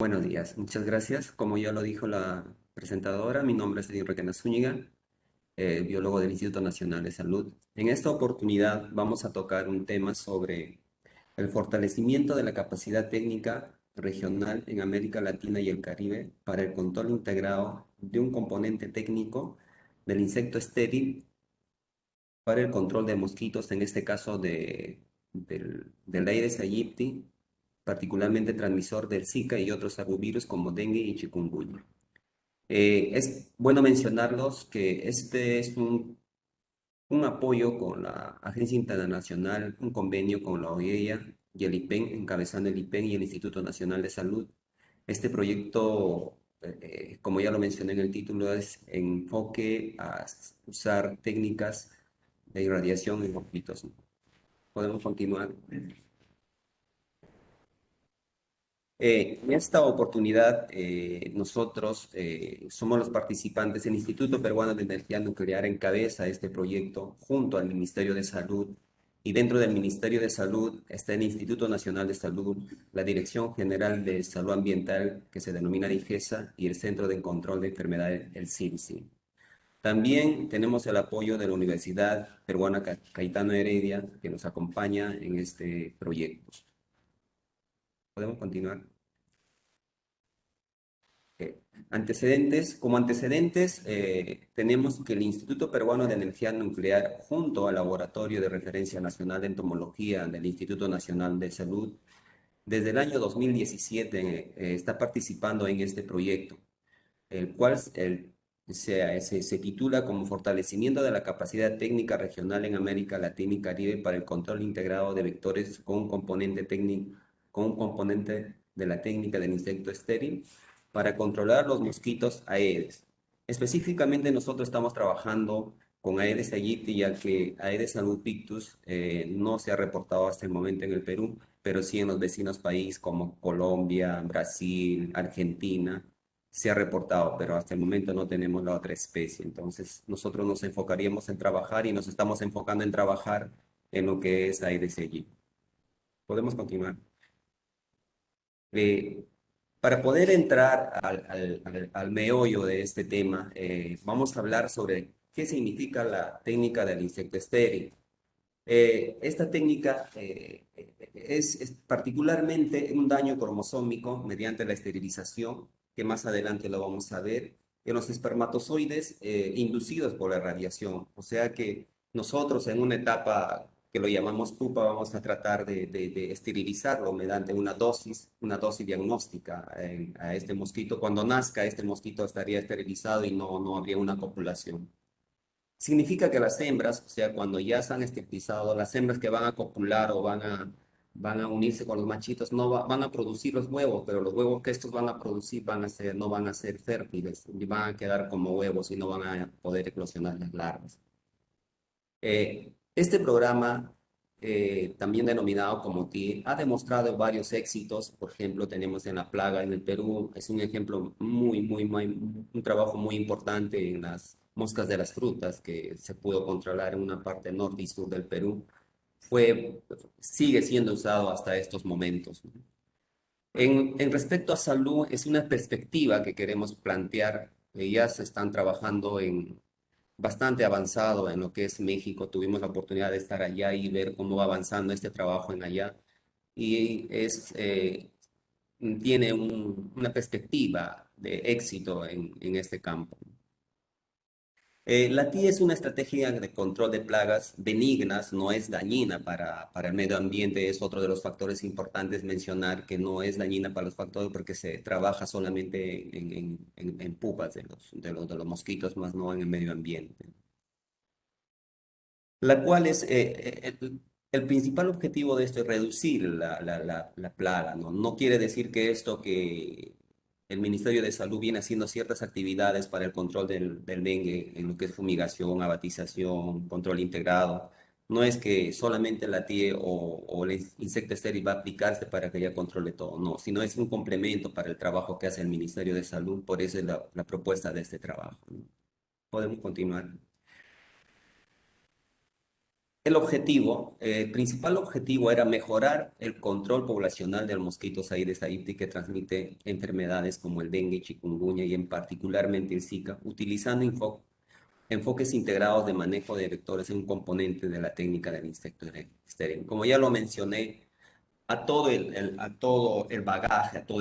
Buenos días, muchas gracias. Como ya lo dijo la presentadora, mi nombre es Enrique Zúñiga, biólogo del Instituto Nacional de Salud. En esta oportunidad vamos a tocar un tema sobre el fortalecimiento de la capacidad técnica regional en América Latina y el Caribe para el control integrado de un componente técnico del insecto estéril para el control de mosquitos, en este caso del Aedes aegypti, particularmente transmisor del Zika y otros arbovirus como dengue y chikungunya. Es bueno mencionarlos que este es un apoyo con la Agencia Internacional, un convenio con la OIEA y el IPEN, encabezando el IPEN y el Instituto Nacional de Salud. Este proyecto, como ya lo mencioné en el título, es enfoque a usar técnicas de irradiación en mosquitos. Podemos continuar. En esta oportunidad, nosotros somos los participantes. El Instituto Peruano de Energía Nuclear encabeza este proyecto junto al Ministerio de Salud. Y dentro del Ministerio de Salud está el Instituto Nacional de Salud, la Dirección General de Salud Ambiental, que se denomina DIGESA, y el Centro de Control de Enfermedades, el CINSI. También tenemos el apoyo de la Universidad Peruana Cayetano Heredia, que nos acompaña en este proyecto. ¿Podemos continuar? Eh, como antecedentes, tenemos que el Instituto Peruano de Energía Nuclear, junto al Laboratorio de Referencia Nacional de Entomología del Instituto Nacional de Salud, desde el año 2017 está participando en este proyecto, el cual se titula como Fortalecimiento de la Capacidad Técnica Regional en América Latina y Caribe para el Control Integrado de Vectores con un componente técnico, con un componente de la técnica del insecto estéril para controlar los mosquitos Aedes. Específicamente nosotros estamos trabajando con Aedes aegypti, ya que Aedes albopictus no se ha reportado hasta el momento en el Perú, pero sí en los vecinos países como Colombia, Brasil, Argentina se ha reportado, pero hasta el momento no tenemos la otra especie. Entonces, nosotros nos enfocaríamos en trabajar y nos estamos enfocando en trabajar en lo que es Aedes aegypti. Podemos continuar. Eh, para poder entrar al meollo de este tema, vamos a hablar sobre qué significa la técnica del insecto estéril. Esta técnica es particularmente un daño cromosómico mediante la esterilización, que más adelante lo vamos a ver, en los espermatozoides inducidos por la radiación. O sea que nosotros en una etapa que lo llamamos pupa vamos a tratar de esterilizarlo mediante una dosis diagnóstica a este mosquito. Cuando nazca, este mosquito estaría esterilizado y no habría una copulación. Significa que las hembras, o sea, cuando ya se han esterilizado, las hembras que van a copular o van a unirse con los machitos, no van a producir los huevos, pero los huevos que estos van a producir no van a ser fértiles, y van a quedar como huevos y no van a poder eclosionar las larvas. Este programa, también denominado como TI, ha demostrado varios éxitos. Por ejemplo, tenemos en la plaga en el Perú, es un ejemplo un trabajo muy importante en las moscas de las frutas que se pudo controlar en una parte norte y sur del Perú. Sigue siendo usado hasta estos momentos. En respecto a salud, es una perspectiva que queremos plantear. Ya se están trabajando en bastante avanzado en lo que es México. Tuvimos la oportunidad de estar allá y ver cómo va avanzando este trabajo en allá. Y tiene una perspectiva de éxito en este campo. La TI es una estrategia de control de plagas benignas, no es dañina para el medio ambiente. Es otro de los factores importantes mencionar que no es dañina para los factores porque se trabaja solamente en pupas de los mosquitos, más no en el medio ambiente. La cual es, el principal objetivo de esto es reducir la plaga, ¿no? No quiere decir que que el Ministerio de Salud viene haciendo ciertas actividades para el control del dengue, en lo que es fumigación, abatización, control integrado. No es que solamente la TIE o el insecto estéril va a aplicarse para que ella controle todo, no, sino es un complemento para el trabajo que hace el Ministerio de Salud, por eso es la propuesta de este trabajo, ¿no? Podemos continuar. El principal objetivo era mejorar el control poblacional del mosquito Aedes aegypti que transmite enfermedades como el dengue, chikungunya y en particularmente el Zika, utilizando enfoques integrados de manejo de vectores en un componente de la técnica del insecto estéril. Como ya lo mencioné, a todo el bagaje, a todo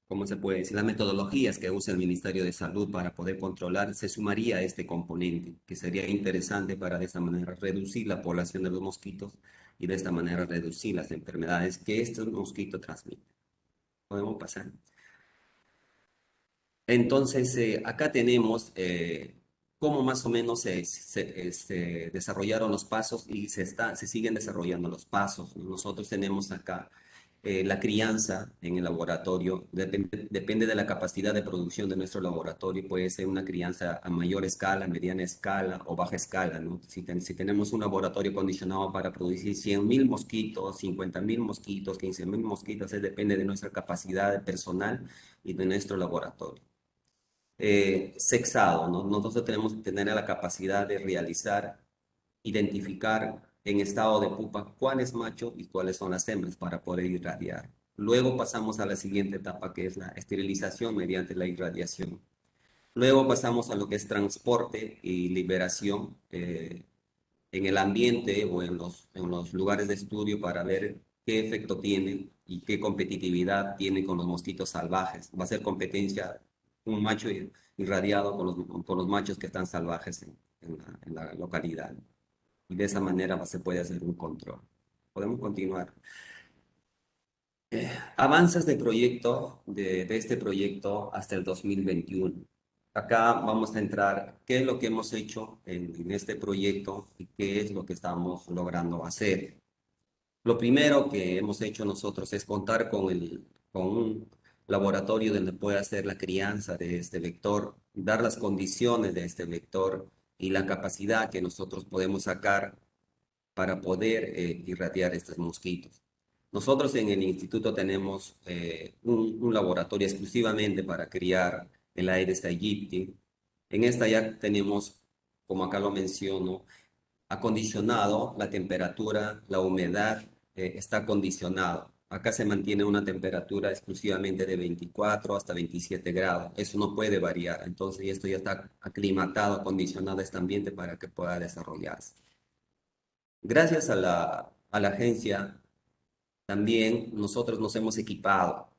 ¿cómo se puede decir? Las metodologías que usa el Ministerio de Salud para poder controlar, se sumaría este componente, que sería interesante para de esta manera reducir la población de los mosquitos y de esta manera reducir las enfermedades que estos mosquitos transmiten. Podemos pasar. Entonces, acá tenemos cómo más o menos se desarrollaron los pasos y se siguen desarrollando los pasos. Nosotros tenemos acá la crianza en el laboratorio, depende de la capacidad de producción de nuestro laboratorio, puede ser una crianza a mayor escala, mediana escala o baja escala, ¿no? Si tenemos un laboratorio acondicionado para producir 100.000 mosquitos, 50.000 mosquitos, 15.000 mosquitos, depende de nuestra capacidad de personal y de nuestro laboratorio. Sexado, ¿no? Nosotros tenemos que tener la capacidad de realizar, identificar en estado de pupa cuál es macho y cuáles son las hembras para poder irradiar. Luego pasamos a la siguiente etapa que es la esterilización mediante la irradiación. Luego pasamos a lo que es transporte y liberación en el ambiente o en los lugares de estudio para ver qué efecto tiene y qué competitividad tiene con los mosquitos salvajes. Va a ser competencia un macho irradiado con los machos que están salvajes en la localidad. Y de esa manera se puede hacer un control. Podemos continuar. Avances de proyecto, de este proyecto hasta el 2021. Acá vamos a entrar qué es lo que hemos hecho en este proyecto y qué es lo que estamos logrando hacer. Lo primero que hemos hecho nosotros es contar con un laboratorio donde pueda hacer la crianza de este vector, dar las condiciones de este vector y la capacidad que nosotros podemos sacar para poder irradiar estos mosquitos. Nosotros en el instituto tenemos un laboratorio exclusivamente para criar el Aedes aegypti. En esta ya tenemos, como acá lo menciono, acondicionado la temperatura, la humedad está acondicionado. Acá se mantiene una temperatura exclusivamente de 24 hasta 27 grados. Eso no puede variar. Entonces, esto ya está aclimatado, acondicionado a este ambiente para que pueda desarrollarse. Gracias a la agencia, también nosotros nos hemos equipado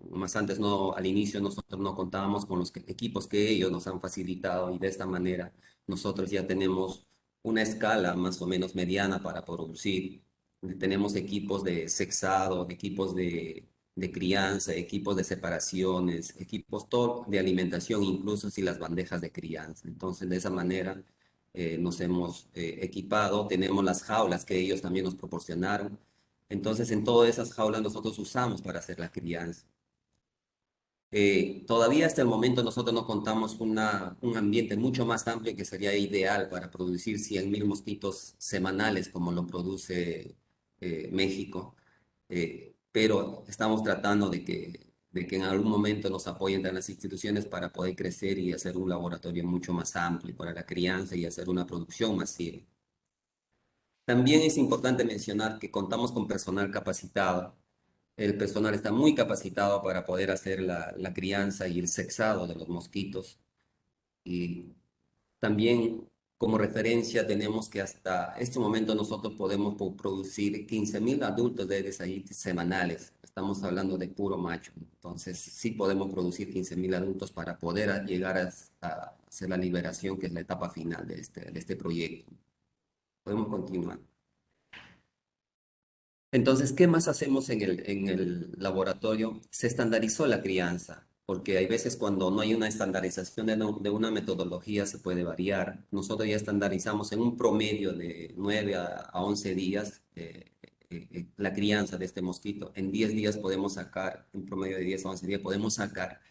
más antes no, al inicio nosotros no contábamos con los equipos que ellos nos han facilitado y de esta manera nosotros ya tenemos una escala más o menos mediana para producir. Tenemos equipos de sexado, equipos de crianza, equipos de separaciones, equipos todo de alimentación, incluso si las bandejas de crianza. Entonces, de esa manera nos hemos equipado, tenemos las jaulas que ellos también nos proporcionaron. Entonces, en todas esas jaulas nosotros usamos para hacer la crianza. Todavía hasta el momento nosotros no contamos con un ambiente mucho más amplio que sería ideal para producir 100.000 mosquitos semanales como lo produce México. Pero estamos tratando de que en algún momento nos apoyen de las instituciones para poder crecer y hacer un laboratorio mucho más amplio para la crianza y hacer una producción masiva. También es importante mencionar que contamos con personal capacitado. El personal está muy capacitado para poder hacer la crianza y el sexado de los mosquitos. Y también como referencia tenemos que hasta este momento nosotros podemos producir 15.000 adultos de Aedes aegypti semanales. Estamos hablando de puro macho. Entonces sí podemos producir 15.000 adultos para poder llegar a hacer la liberación, que es la etapa final de este proyecto. Podemos continuar. Entonces, ¿qué más hacemos en el laboratorio? Se estandarizó la crianza, porque hay veces cuando no hay una estandarización de una metodología se puede variar. Nosotros ya estandarizamos en un promedio de 9 a 11 días la crianza de este mosquito. En 10 días podemos sacar, en promedio de 10 a 11 días, podemos sacar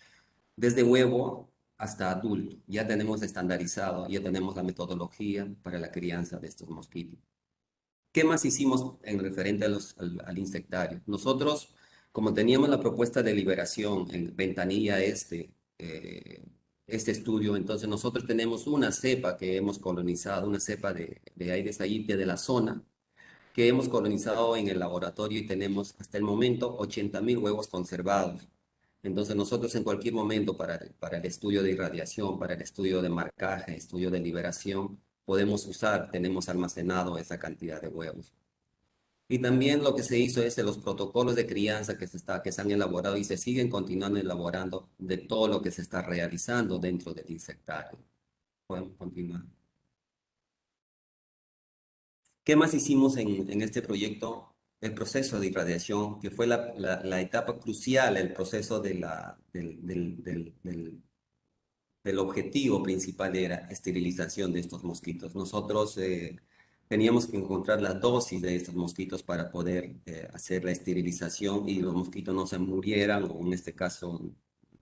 desde huevo hasta adulto. Ya tenemos estandarizado, ya tenemos la metodología para la crianza de estos mosquitos. ¿Qué más hicimos en referente al insectario? Nosotros, como teníamos la propuesta de liberación en Ventanilla Este, este estudio. Entonces nosotros tenemos una cepa que hemos colonizado, una cepa de Aedes aegypti de la zona, que hemos colonizado en el laboratorio y tenemos hasta el momento 80.000 huevos conservados. Entonces nosotros en cualquier momento para el estudio de irradiación, para el estudio de marcaje, estudio de liberación, podemos usar, tenemos almacenado esa cantidad de huevos. Y también lo que se hizo es de los protocolos de crianza que se han elaborado y se siguen continuando elaborando de todo lo que se está realizando dentro del insectario. Podemos continuar. ¿Qué más hicimos en este proyecto? El proceso de irradiación, que fue la etapa crucial, el proceso del objetivo principal era esterilización de estos mosquitos. Nosotros teníamos que encontrar la dosis de estos mosquitos para poder hacer la esterilización y los mosquitos no se murieran o en este caso,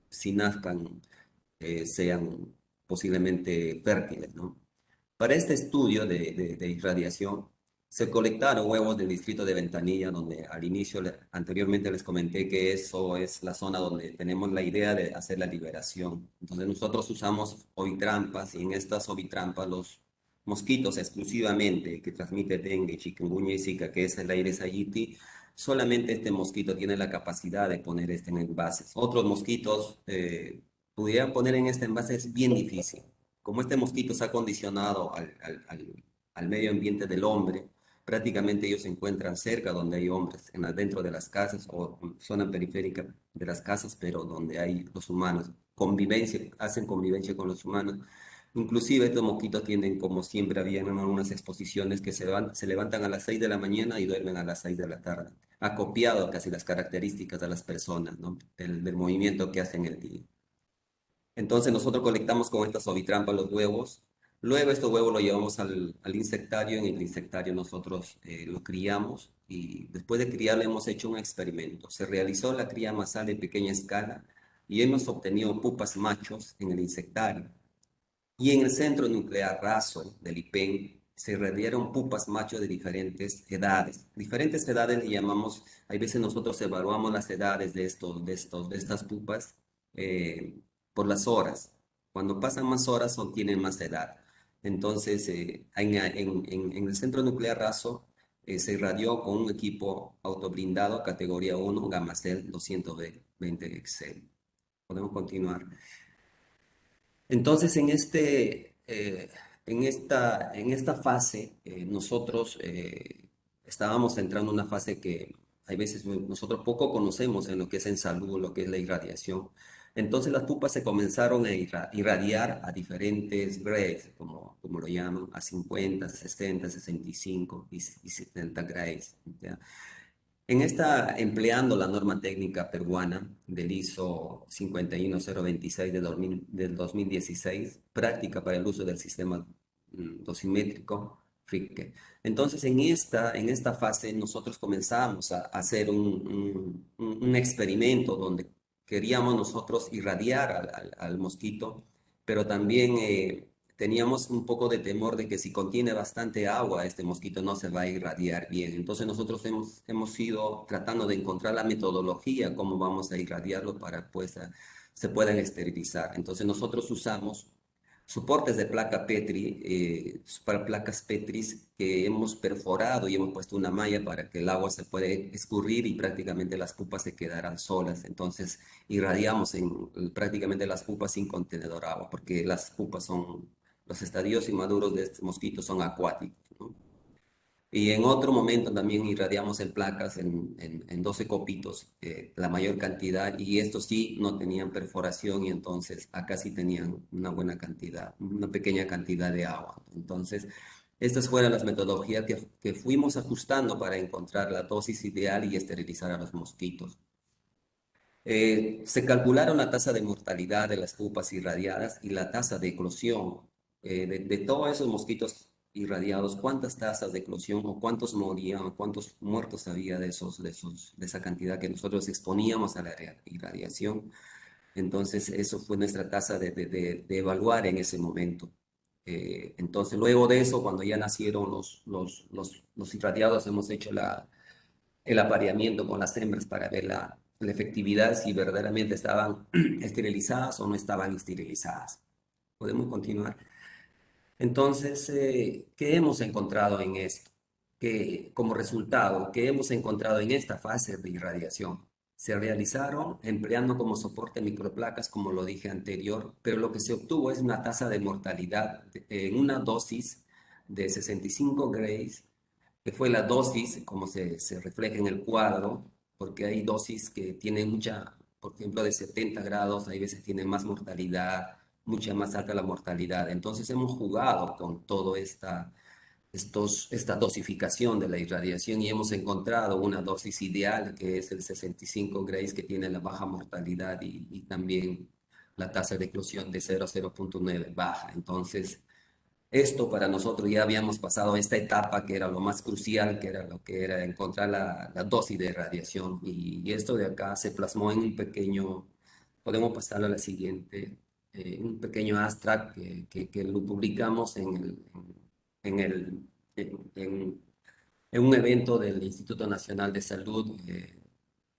si nazcan, sean posiblemente fértiles, ¿no? Para este estudio de irradiación, se colectaron huevos del distrito de Ventanilla, donde al inicio, anteriormente les comenté que eso es la zona donde tenemos la idea de hacer la liberación. Entonces nosotros usamos ovitrampas y en estas ovitrampas los mosquitos exclusivamente que transmite dengue, chikungunya y zika, que es el Aedes aegypti, solamente este mosquito tiene la capacidad de poner este en envases. Otros mosquitos pudieran poner en este envase, es bien difícil. Como este mosquito se ha condicionado al medio ambiente del hombre, prácticamente ellos se encuentran cerca donde hay hombres, dentro de las casas o zona periférica de las casas, pero donde hay los humanos. Convivencia, hacen convivencia con los humanos. Inclusive estos mosquitos tienen, como siempre habían en algunas exposiciones, que se levantan a las 6 de la mañana y duermen a las 6 de la tarde. Ha copiado casi las características de las personas, ¿no? Del movimiento que hacen el día. Entonces nosotros colectamos con estas ovitrampas los huevos. Luego estos huevos los llevamos al insectario. En el insectario nosotros los criamos y después de criarlo hemos hecho un experimento. Se realizó la cría masal de pequeña escala y hemos obtenido pupas machos en el insectario. Y en el centro nuclear raso del IPEN se irradiaron pupas machos de diferentes edades. Diferentes edades le llamamos, hay veces nosotros evaluamos las edades de estas pupas eh, por las horas. Cuando pasan más horas tienen más edad. Entonces, en el centro nuclear raso se irradió con un equipo autoblindado categoría 1 Gamacel 220 Excel. Podemos continuar. Entonces, en esta fase, nosotros estábamos entrando en una fase que hay veces nosotros poco conocemos en lo que es en salud, lo que es la irradiación. Entonces, las pupas se comenzaron a irradiar a diferentes grays, como lo llaman, a 50, 60, 65 y 70 grays, ¿ya? Empleando la norma técnica peruana del ISO 51026 del 2016, práctica para el uso del sistema dosimétrico FRICKE. Entonces, en esta fase nosotros comenzamos a hacer un experimento donde queríamos nosotros irradiar al mosquito, pero también teníamos un poco de temor de que si contiene bastante agua, este mosquito no se va a irradiar bien. Entonces nosotros hemos ido tratando de encontrar la metodología, cómo vamos a irradiarlo para pues se puedan esterilizar. Entonces nosotros usamos soportes de placa Petri, para placas Petris que hemos perforado y hemos puesto una malla para que el agua se puede escurrir y prácticamente las pupas se quedarán solas. Entonces irradiamos prácticamente las pupas sin contenedor agua, porque las pupas son, los estadios inmaduros de este mosquito son acuáticos, ¿no? Y en otro momento también irradiamos en placas en 12 copitos, la mayor cantidad, y estos sí no tenían perforación y entonces acá sí tenían una buena cantidad, una pequeña cantidad de agua. Entonces, estas fueron las metodologías que fuimos ajustando para encontrar la dosis ideal y esterilizar a los mosquitos. Se calcularon la tasa de mortalidad de las pupas irradiadas y la tasa de eclosión de todos esos mosquitos irradiados, cuántas tasas de eclosión o cuántos morían o cuántos muertos había de esa cantidad que nosotros exponíamos a la irradiación. Entonces, eso fue nuestra tasa de evaluar en ese momento. Entonces, luego de eso, cuando ya nacieron los irradiados, hemos hecho el apareamiento con las hembras para ver la efectividad si verdaderamente estaban esterilizadas o no estaban esterilizadas. Podemos continuar. Entonces, ¿qué hemos encontrado en esto? Que como resultado, ¿qué hemos encontrado en esta fase de irradiación? Se realizaron empleando como soporte microplacas, como lo dije anterior, pero lo que se obtuvo es una tasa de mortalidad en una dosis de 65 grays, que fue la dosis, como se refleja en el cuadro, porque hay dosis que tienen mucha, por ejemplo, de 70 grados, hay veces tienen más mortalidad, mucha más alta la mortalidad. Entonces hemos jugado con todo esta dosificación de la irradiación y hemos encontrado una dosis ideal que es el 65 grays que tiene la baja mortalidad y también la tasa de eclosión de 0,9 baja. Entonces, esto para nosotros ya habíamos pasado esta etapa que era lo más crucial, que era lo que era encontrar la dosis de radiación. Y esto de acá se plasmó en un pequeño, podemos pasarlo a la siguiente, un pequeño abstract que lo publicamos en el, en- en un evento del Instituto Nacional de Salud,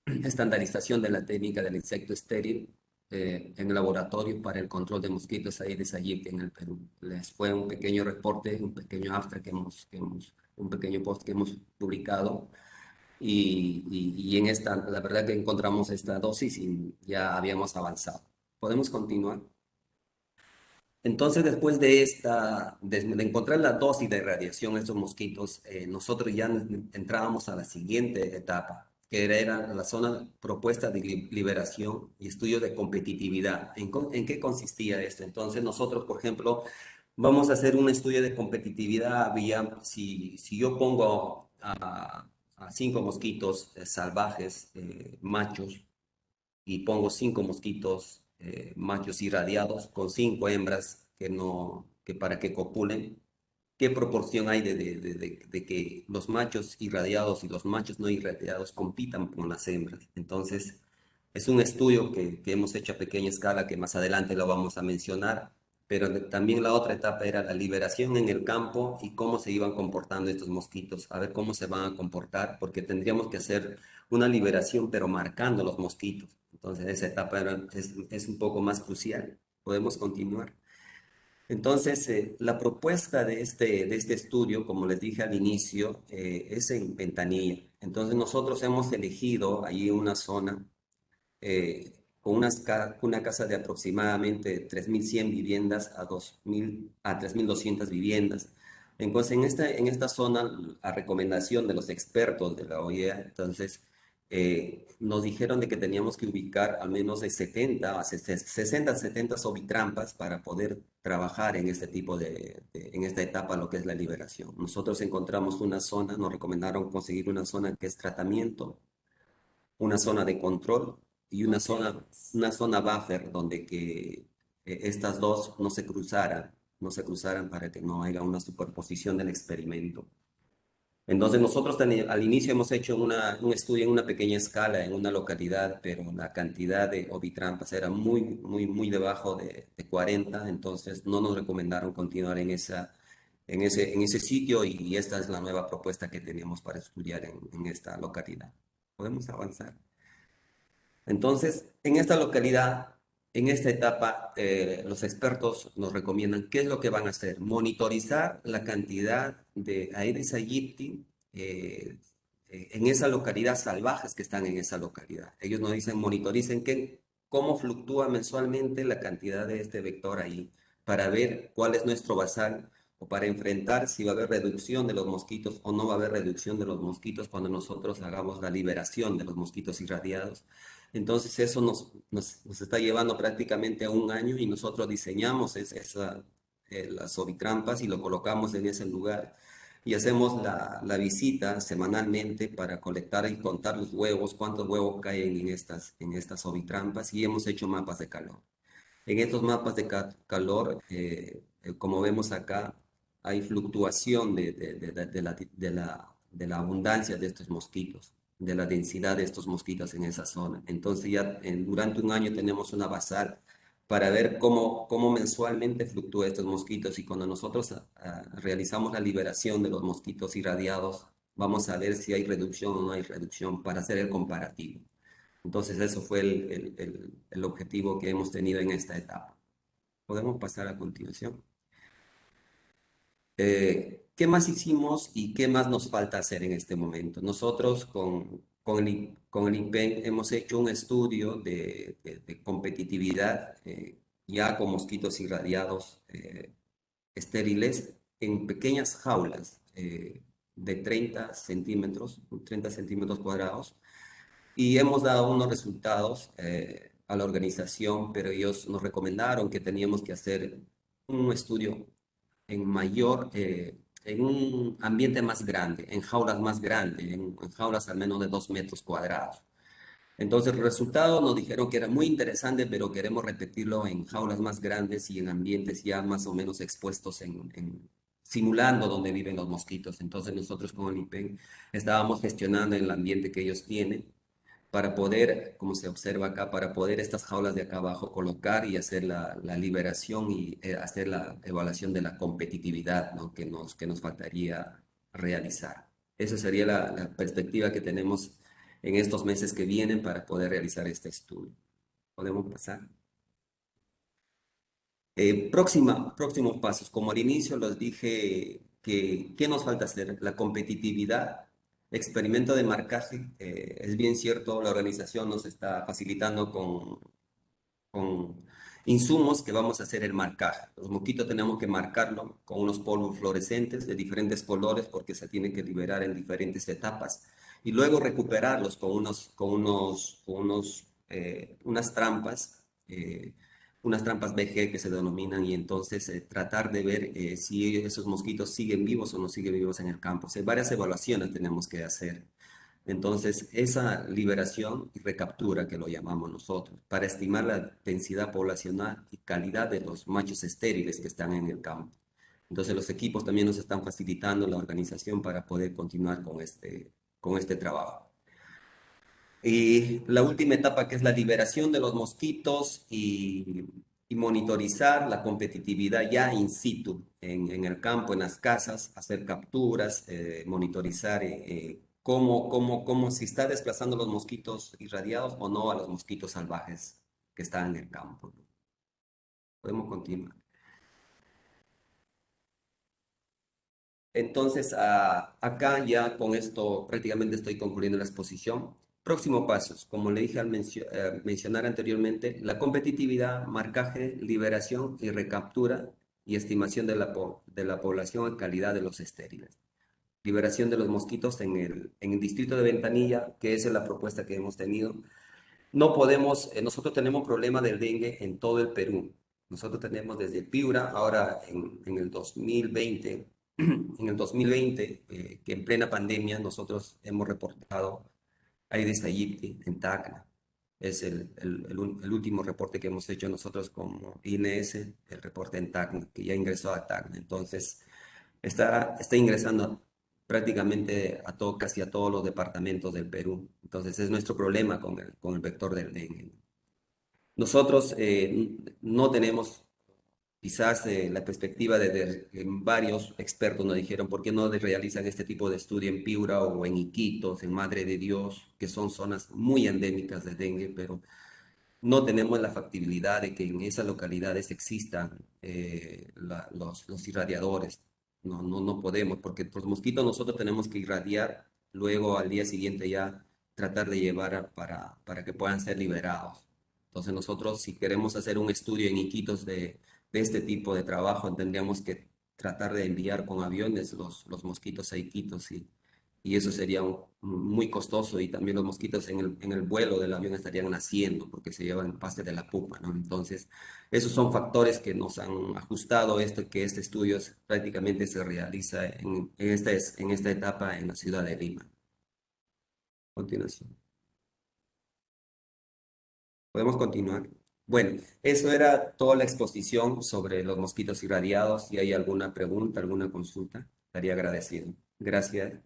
estandarización de la técnica del insecto estéril en el laboratorio para el control de mosquitos Aedes aegypti en el Perú. Les fue un pequeño reporte, un pequeño abstract un pequeño post que hemos publicado y en esta, la verdad que encontramos esta dosis y ya habíamos avanzado. ¿Podemos continuar? Entonces, después de de encontrar la dosis de radiación a estos mosquitos, nosotros ya entrábamos a la siguiente etapa, que era la zona propuesta de liberación y estudio de competitividad. ¿En qué consistía esto? Entonces, nosotros, por ejemplo, vamos a hacer un estudio de competitividad vía, si yo pongo a 5 mosquitos salvajes, machos, y pongo 5 mosquitos machos irradiados con 5 hembras que no, que para que copulen, ¿qué proporción hay de que los machos irradiados y los machos no irradiados compitan con las hembras? Entonces, es un estudio que hemos hecho a pequeña escala, que más adelante lo vamos a mencionar, pero también la otra etapa era la liberación en el campo y cómo se iban comportando estos mosquitos, a ver cómo se van a comportar, porque tendríamos que hacer una liberación, pero marcando los mosquitos. Entonces, esa etapa es un poco más crucial. Podemos continuar. Entonces, la propuesta de este estudio, como les dije al inicio, es en Ventanilla. Entonces, nosotros hemos elegido ahí una zona con una casa de aproximadamente 3.100 viviendas a 3.200 viviendas. Entonces, en esta zona, a recomendación de los expertos de la OIE, entonces, nos dijeron de que teníamos que ubicar al menos de 70 a 60, 70 ovitrampas para poder trabajar en este tipo en esta etapa, lo que es la liberación. Nosotros encontramos una zona, nos recomendaron conseguir una zona que es tratamiento, una zona de control y una zona buffer donde que estas dos no se cruzaran para que no haya una superposición del experimento. Entonces nosotros al inicio hemos hecho un estudio en una pequeña escala en una localidad, pero la cantidad de ovitrampas era muy debajo de 40, entonces no nos recomendaron continuar en ese sitio y esta es la nueva propuesta que tenemos para estudiar en esta localidad. Podemos avanzar. Entonces, en esta localidad, en esta etapa, los expertos nos recomiendan qué es lo que van a hacer. Monitorizar la cantidad de Aedes aegypti en esa localidad, salvajes que están en esa localidad. Ellos nos dicen, monitoricen cómo fluctúa mensualmente la cantidad de este vector ahí, para ver cuál es nuestro basal o para enfrentar si va a haber reducción de los mosquitos o no va a haber reducción de los mosquitos cuando nosotros hagamos la liberación de los mosquitos irradiados. Entonces eso nos está llevando prácticamente a un año y nosotros diseñamos las ovitrampas y lo colocamos en ese lugar y hacemos la visita semanalmente para colectar y contar los huevos, cuántos huevos caen en estas ovitrampas y hemos hecho mapas de calor. En estos mapas de calor, como vemos acá, hay fluctuación de la abundancia de estos mosquitos, de la densidad de estos mosquitos en esa zona. Entonces ya durante un año tenemos una basal para ver cómo mensualmente fluctúan estos mosquitos y cuando nosotros realizamos la liberación de los mosquitos irradiados, vamos a ver si hay reducción o no hay reducción para hacer el comparativo. Entonces, eso fue el objetivo que hemos tenido en esta etapa. Podemos pasar a continuación. ¿Qué más hicimos y qué más nos falta hacer en este momento? Nosotros con el IPEN hemos hecho un estudio de competitividad ya con mosquitos irradiados estériles en pequeñas jaulas de 30 centímetros cuadrados y hemos dado unos resultados a la organización, pero ellos nos recomendaron que teníamos que hacer un estudio en un ambiente más grande, en jaulas más grandes, en jaulas al menos de 2 metros cuadrados. Entonces, el resultado nos dijeron que era muy interesante, pero queremos repetirlo en jaulas más grandes y en ambientes ya más o menos expuestos simulando donde viven los mosquitos. Entonces, nosotros con el IPEN estábamos gestionando el ambiente que ellos tienen para poder, como se observa acá, para poder estas jaulas de acá abajo colocar y hacer la liberación y hacer la evaluación de la competitividad, ¿no? Que nos faltaría realizar. Esa sería la perspectiva que tenemos en estos meses que vienen para poder realizar este estudio. ¿Podemos pasar? Próximos pasos. Como al inicio les dije que ¿qué nos falta hacer? La competitividad, experimento de marcaje. Es bien cierto, la organización nos está facilitando con insumos que vamos a hacer el marcaje. Los mosquitos tenemos que marcarlo con unos polvos fluorescentes de diferentes colores porque se tienen que liberar en diferentes etapas y luego recuperarlos con unas trampas. Unas trampas BG que se denominan y entonces tratar de ver si esos mosquitos siguen vivos o no siguen vivos en el campo. O sea, varias evaluaciones tenemos que hacer. Entonces, esa liberación y recaptura, que lo llamamos nosotros, para estimar la densidad poblacional y calidad de los machos estériles que están en el campo. Entonces, los equipos también nos están facilitando la organización para poder continuar con este trabajo. Y la última etapa, que es la liberación de los mosquitos y monitorizar la competitividad ya in situ, en el campo, en las casas, hacer capturas, monitorizar cómo se está desplazando los mosquitos irradiados o no a los mosquitos salvajes que están en el campo. Podemos continuar. Entonces, acá ya con esto prácticamente estoy concluyendo la exposición. Próximo pasos, como le dije al mencionar anteriormente, la competitividad, marcaje, liberación y recaptura y estimación de la población en calidad de los estériles. Liberación de los mosquitos en el distrito de Ventanilla, que esa es la propuesta que hemos tenido. No podemos, nosotros tenemos problema del dengue en todo el Perú. Nosotros tenemos desde Piura, ahora en el 2020, en el 2020, que en plena pandemia nosotros hemos reportado Aedes aegypti en Tacna. Es el último reporte que hemos hecho nosotros como INS, el reporte en Tacna, que ya ingresó a Tacna. Entonces, está ingresando prácticamente casi a todos los departamentos del Perú. Entonces, es nuestro problema con el vector del dengue. Nosotros no tenemos quizás la perspectiva varios expertos nos dijeron, ¿por qué no realizan este tipo de estudio en Piura o en Iquitos, en Madre de Dios, que son zonas muy endémicas de dengue, pero no tenemos la factibilidad de que en esas localidades existan los irradiadores. No podemos, porque los mosquitos nosotros tenemos que irradiar, luego al día siguiente ya tratar de llevar para que puedan ser liberados. Entonces nosotros, si queremos hacer un estudio en Iquitos de este tipo de trabajo, tendríamos que tratar de enviar con aviones los mosquitos a Iquitos y eso sería muy costoso y también los mosquitos en el vuelo del avión estarían naciendo porque se llevan parte de la pupa, ¿no? Entonces, esos son factores que nos han ajustado que este estudio prácticamente se realiza en esta etapa en la ciudad de Lima. Continuación. ¿Podemos continuar? Bueno, eso era toda la exposición sobre los mosquitos irradiados. Si hay alguna pregunta, alguna consulta, estaría agradecido. Gracias.